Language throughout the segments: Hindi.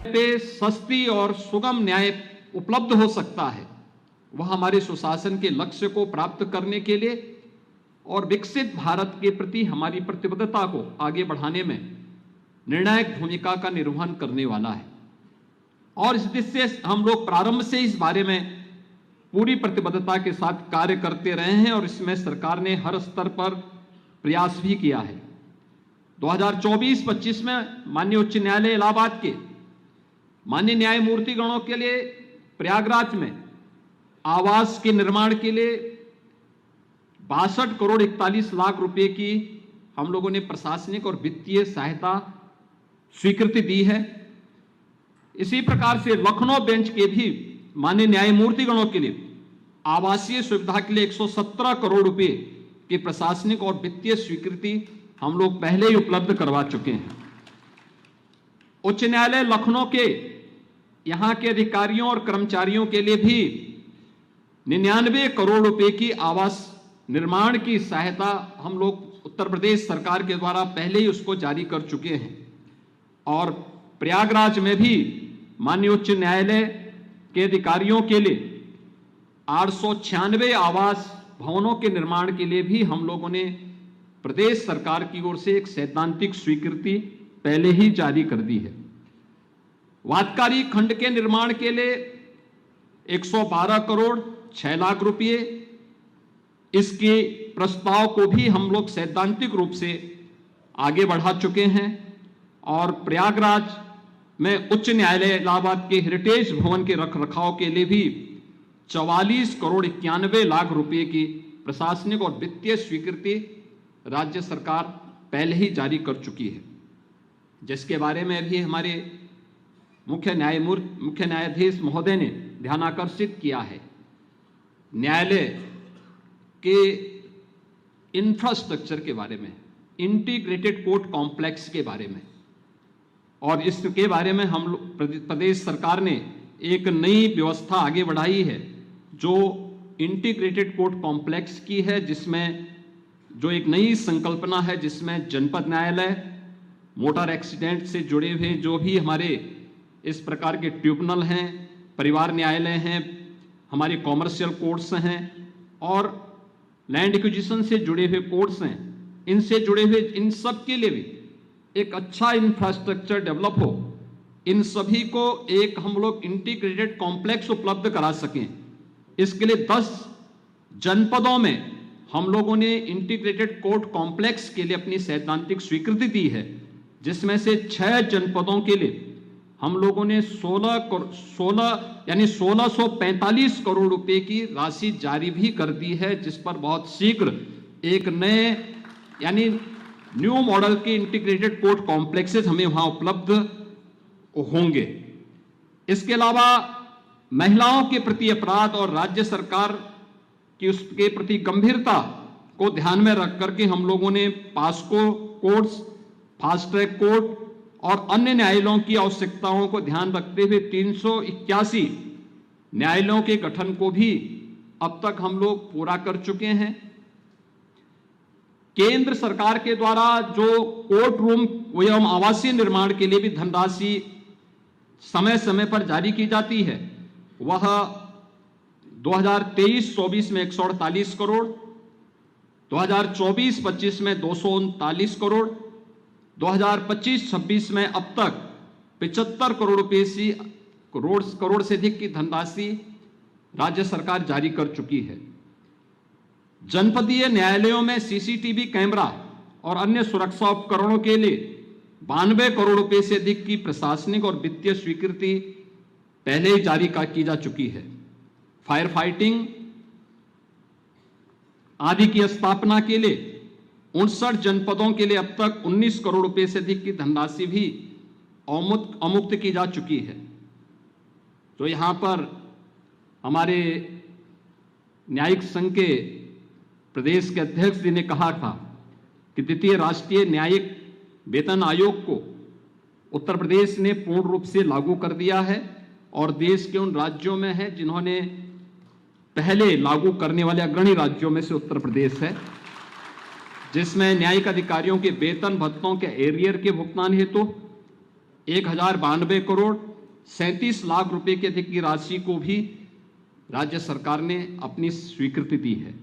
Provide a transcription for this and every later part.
पे सस्ती और सुगम न्याय उपलब्ध हो सकता है, वह हमारे सुशासन के लक्ष्य को प्राप्त करने के लिए और विकसित भारत के प्रति हमारी प्रतिबद्धता को आगे बढ़ाने में निर्णायक भूमिका का निर्वहन करने वाला है। और इस दृष्टि से हम लोग प्रारंभ से इस बारे में पूरी प्रतिबद्धता के साथ कार्य करते रहे हैं और इसमें सरकार ने हर स्तर पर प्रयास भी किया है। 2024-25 में माननीय उच्च न्यायालय इलाहाबाद के माननीय न्यायमूर्ति गणों के लिए प्रयागराज में आवास के निर्माण के लिए 62 करोड़ 41 लाख रुपए की हम लोगों ने प्रशासनिक और वित्तीय सहायता स्वीकृति दी है। इसी प्रकार से लखनऊ बेंच के भी माननीय न्यायमूर्ति गणों के लिए आवासीय सुविधा के लिए 117 करोड़ रुपए की प्रशासनिक और वित्तीय स्वीकृति हम लोग पहले ही उपलब्ध करवा चुके हैं। उच्च न्यायालय लखनऊ के यहां के अधिकारियों और कर्मचारियों के लिए भी 99 करोड़ रुपए की आवास निर्माण की सहायता हम लोग उत्तर प्रदेश सरकार के द्वारा पहले ही उसको जारी कर चुके हैं। और प्रयागराज में भी माननीय उच्च न्यायालय के अधिकारियों के लिए 896 आवास भवनों के निर्माण के लिए भी हम लोगों ने प्रदेश सरकार की ओर से एक सैद्धांतिक स्वीकृति पहले ही जारी कर दी है। वादकारी खंड के निर्माण के लिए 112 करोड़ 6 लाख रुपए, इसके प्रस्ताव को भी हम लोग सैद्धांतिक रूप से आगे बढ़ा चुके हैं। और प्रयागराज में उच्च न्यायालय इलाहाबाद के हेरिटेज भवन के रखरखाव के लिए भी 44 करोड़ 91 लाख रुपए की प्रशासनिक और वित्तीय स्वीकृति राज्य सरकार पहले ही जारी कर चुकी है, जिसके बारे में भी हमारे मुख्य न्यायाधीश महोदय ने ध्यानाकर्षित किया है। न्यायालय के इंफ्रास्ट्रक्चर के बारे में, इंटीग्रेटेड कोर्ट कॉम्प्लेक्स के बारे में, और इसके बारे में हम प्रदेश सरकार ने एक नई व्यवस्था आगे बढ़ाई है जो इंटीग्रेटेड कोर्ट कॉम्प्लेक्स की है, जिसमें जो एक नई संकल्पना है, जिसमें जनपद न्यायालय, मोटर एक्सीडेंट से जुड़े हुए जो भी हमारे इस प्रकार के ट्रिब्यूनल हैं, परिवार न्यायालय हैं, हमारे कॉमर्शियल कोर्ट्स हैं और लैंड एक्विजिशन से जुड़े हुए कोर्ट्स हैं, इनसे जुड़े हुए इन सब के लिए भी एक अच्छा इंफ्रास्ट्रक्चर डेवलप हो, इन सभी को एक हम लोग इंटीग्रेटेड कॉम्प्लेक्स उपलब्ध करा सकें। इसके लिए 10 जनपदों में हम लोगों ने इंटीग्रेटेड कोर्ट कॉम्प्लेक्स के लिए अपनी सैद्धांतिक स्वीकृति दी है, जिसमें से 6 जनपदों के लिए हम लोगों ने 1645 करोड़ रुपए की राशि जारी भी कर दी है, जिस पर बहुत शीघ्र एक नए यानी न्यू मॉडल के इंटीग्रेटेड कोर्ट कॉम्प्लेक्सेस हमें वहां उपलब्ध होंगे। इसके अलावा महिलाओं के प्रति अपराध और राज्य सरकार की उसके प्रति गंभीरता को ध्यान में रख करके हम लोगों ने POCSO courts, fast track court और अन्य न्यायालयों की आवश्यकताओं को ध्यान रखते हुए 381 न्यायालयों के गठन को भी अब तक हम लोग पूरा कर चुके हैं। केंद्र सरकार के द्वारा जो कोर्ट रूम एवं आवासीय निर्माण के लिए भी धनराशि समय समय पर जारी की जाती है, वह 2023-24 में 148 करोड़, 2024-25 में 239 करोड़, 2025-26 में अब तक 75 करोड़ से अधिक की धनराशि राज्य सरकार जारी कर चुकी है। जनपदीय न्यायालयों में सीसीटीवी कैमरा और अन्य सुरक्षा उपकरणों के लिए 92 करोड़ रुपए से अधिक की प्रशासनिक और वित्तीय स्वीकृति पहले ही जारी की जा चुकी है। फायर फाइटिंग आदि की स्थापना के लिए 59 जनपदों के लिए अब तक 19 करोड़ रुपए से अधिक की धनराशि भी अमुक्त की जा चुकी है। तो यहां पर हमारे न्यायिक संघ के प्रदेश के अध्यक्ष जी ने कहा था कि द्वितीय राष्ट्रीय न्यायिक वेतन आयोग को उत्तर प्रदेश ने पूर्ण रूप से लागू कर दिया है और देश के उन राज्यों में है जिन्होंने पहले लागू करने वाले अग्रणी राज्यों में से उत्तर प्रदेश है, जिसमें न्यायिक अधिकारियों के वेतन भत्तों के एरियर के भुगतान हेतु 1092 करोड़ 37 लाख रुपए के अधिक की राशि को भी राज्य सरकार ने अपनी स्वीकृति दी है।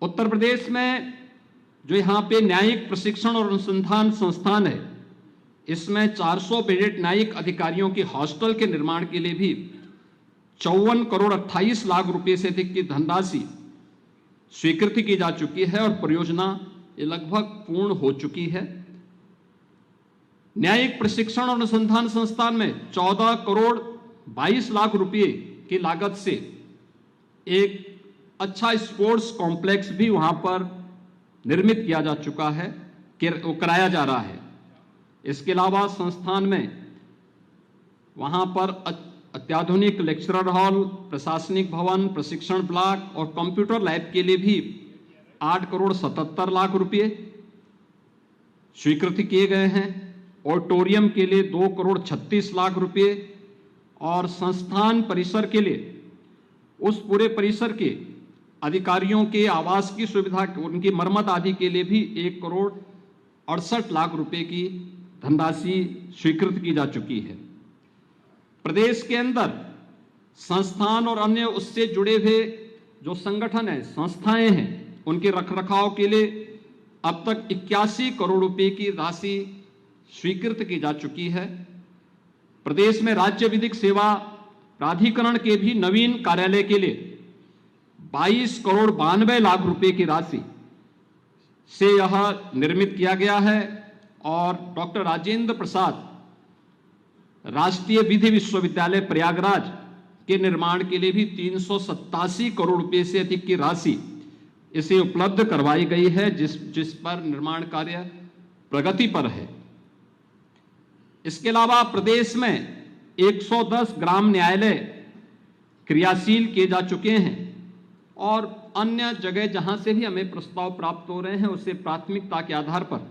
उत्तर प्रदेश में जो यहाँ पे न्यायिक प्रशिक्षण और अनुसंधान संस्थान है, इसमें 400 बेडेड न्यायिक अधिकारियों की हॉस्टल के निर्माण के लिए भी 54 करोड़ 28 लाख रुपए से अधिक की धनराशि स्वीकृति की जा चुकी है और परियोजना ये लगभग पूर्ण हो चुकी है। न्यायिक प्रशिक्षण और अनुसंधान संस्थान में 14 करोड़ 22 लाख रुपए की लागत से एक अच्छा स्पोर्ट्स कॉम्प्लेक्स भी वहां पर निर्मित किया जा चुका है, कराया जा रहा है। इसके अलावा संस्थान में वहां पर अत्याधुनिक लेक्चरर हॉल, प्रशासनिक भवन, प्रशिक्षण ब्लॉक और कंप्यूटर लैब के लिए भी 8 करोड़ 77 लाख रुपए स्वीकृति किए गए हैं। ऑडिटोरियम के लिए 2 करोड़ 36 लाख रुपए और संस्थान परिसर के लिए, उस पूरे परिसर के अधिकारियों के आवास की सुविधा, उनकी मरम्मत आदि के लिए भी 1 करोड़ 68 लाख रुपए की धनराशि स्वीकृत की जा चुकी है। प्रदेश के अंदर संस्थान और अन्य उससे जुड़े हुए जो संगठन है, संस्थाएं हैं, उनके रखरखाव के लिए अब तक 81 करोड़ रुपए की राशि स्वीकृत की जा चुकी है। प्रदेश में राज्य विधिक सेवा प्राधिकरण के भी नवीन कार्यालय के लिए 22 करोड़ 92 लाख रुपए की राशि से यह निर्मित किया गया है और डॉक्टर राजेंद्र प्रसाद राष्ट्रीय विधि विश्वविद्यालय प्रयागराज के निर्माण के लिए भी 387 करोड़ रुपए से अधिक की राशि इसे उपलब्ध करवाई गई है, जिस पर निर्माण कार्य प्रगति पर है। इसके अलावा प्रदेश में 110 ग्राम न्यायालय क्रियाशील किए जा चुके हैं और अन्य जगह जहां से भी हमें प्रस्ताव प्राप्त हो रहे हैं उसे प्राथमिकता के आधार पर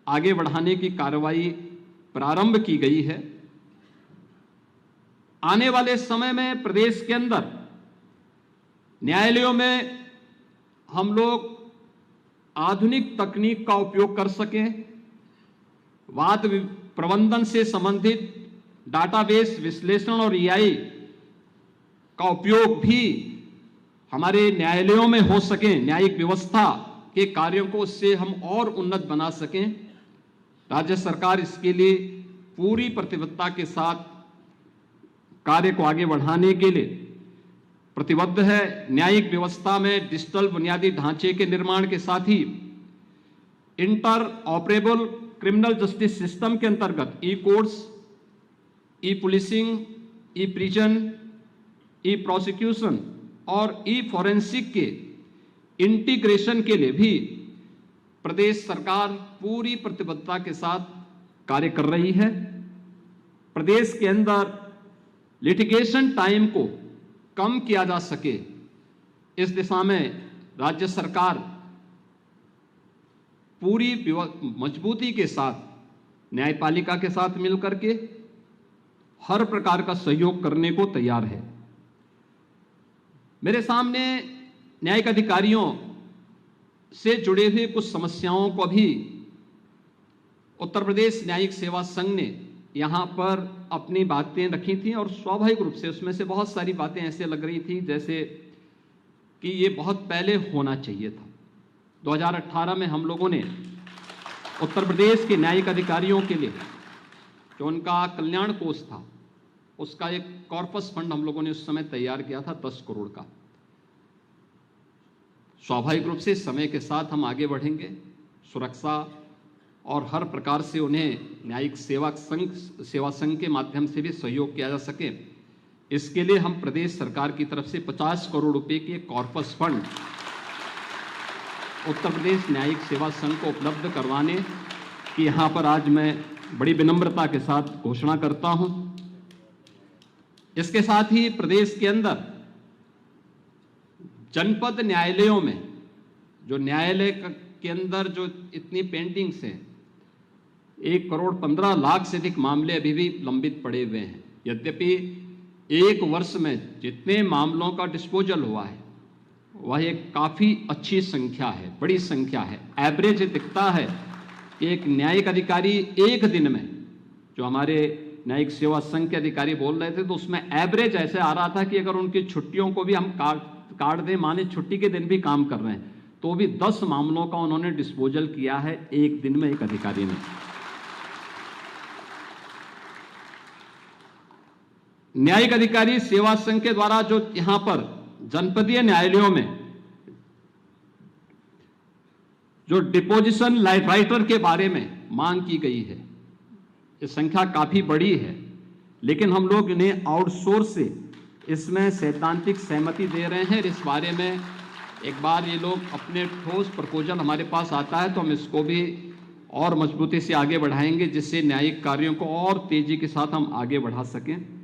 आगे बढ़ाने की कार्रवाई प्रारंभ की गई है। आने वाले समय में प्रदेश के अंदर न्यायालयों में हम लोग आधुनिक तकनीक का उपयोग कर सकें, वाद प्रबंधन से संबंधित डाटाबेस विश्लेषण और एआई का उपयोग भी हमारे न्यायालयों में हो सके, न्यायिक व्यवस्था के कार्यों को उससे हम और उन्नत बना सकें। राज्य सरकार इसके लिए पूरी प्रतिबद्धता के साथ कार्य को आगे बढ़ाने के लिए प्रतिबद्ध है। न्यायिक व्यवस्था में डिजिटल बुनियादी ढांचे के निर्माण के साथ ही interoperable criminal justice system के अंतर्गत e courts, e policing, e prison, e prosecution और ई फॉरेंसिक के इंटीग्रेशन के लिए भी प्रदेश सरकार पूरी प्रतिबद्धता के साथ कार्य कर रही है। प्रदेश के अंदर लिटिगेशन टाइम को कम किया जा सके, इस दिशा में राज्य सरकार पूरी मजबूती के साथ न्यायपालिका के साथ मिलकर के हर प्रकार का सहयोग करने को तैयार है। मेरे सामने न्यायिक अधिकारियों से जुड़े हुए कुछ समस्याओं को भी उत्तर प्रदेश न्यायिक सेवा संघ ने यहाँ पर अपनी बातें रखी थी और स्वाभाविक रूप से उसमें से बहुत सारी बातें ऐसे लग रही थी जैसे कि ये बहुत पहले होना चाहिए था। 2018 में हम लोगों ने उत्तर प्रदेश के न्यायिक अधिकारियों के लिए जो उनका कल्याण कोष था, उसका एक कॉर्पस फंड हम लोगों ने उस समय तैयार किया था 10 करोड़ का। स्वाभाविक रूप से समय के साथ हम आगे बढ़ेंगे, सुरक्षा और हर प्रकार से उन्हें न्यायिक सेवा संघ के माध्यम से भी सहयोग किया जा सके, इसके लिए हम प्रदेश सरकार की तरफ से 50 करोड़ रुपए के कॉर्पस फंड उत्तर प्रदेश न्यायिक सेवा संघ को उपलब्ध करवाने की यहाँ पर आज मैं बड़ी विनम्रता के साथ घोषणा करता हूँ। इसके साथ ही प्रदेश के अंदर जनपद न्यायालयों में जो न्यायालय के अंदर जो इतनी पेंडिंग्स हैं, 1 करोड़ 15 लाख से अधिक मामले अभी भी लंबित पड़े हुए हैं। यद्यपि एक वर्ष में जितने मामलों का डिस्पोजल हुआ है वह एक काफ़ी अच्छी संख्या है, बड़ी संख्या है। एवरेज दिखता है कि एक न्यायिक अधिकारी एक दिन में, जो हमारे न्यायिक सेवा संघ के अधिकारी बोल रहे थे, तो उसमें एवरेज ऐसे आ रहा था कि अगर उनकी छुट्टियों को भी हम काट दें, माने छुट्टी के दिन भी काम कर रहे हैं, तो भी 10 मामलों का उन्होंने डिस्पोजल किया है एक दिन में, एक अधिकारी ने। न्यायिक अधिकारी सेवा संघ के द्वारा जो यहां पर जनपदीय न्यायालयों में जो डिपोजिशन राइटर के बारे में मांग की गई है, ये संख्या काफी बड़ी है, लेकिन हम लोग इन्हें आउटसोर्स से इसमें सैद्धांतिक सहमति दे रहे हैं। इस बारे में एक बार ये लोग अपने ठोस प्रपोजल हमारे पास आता है तो हम इसको भी और मजबूती से आगे बढ़ाएंगे, जिससे न्यायिक कार्यों को और तेजी के साथ हम आगे बढ़ा सकें।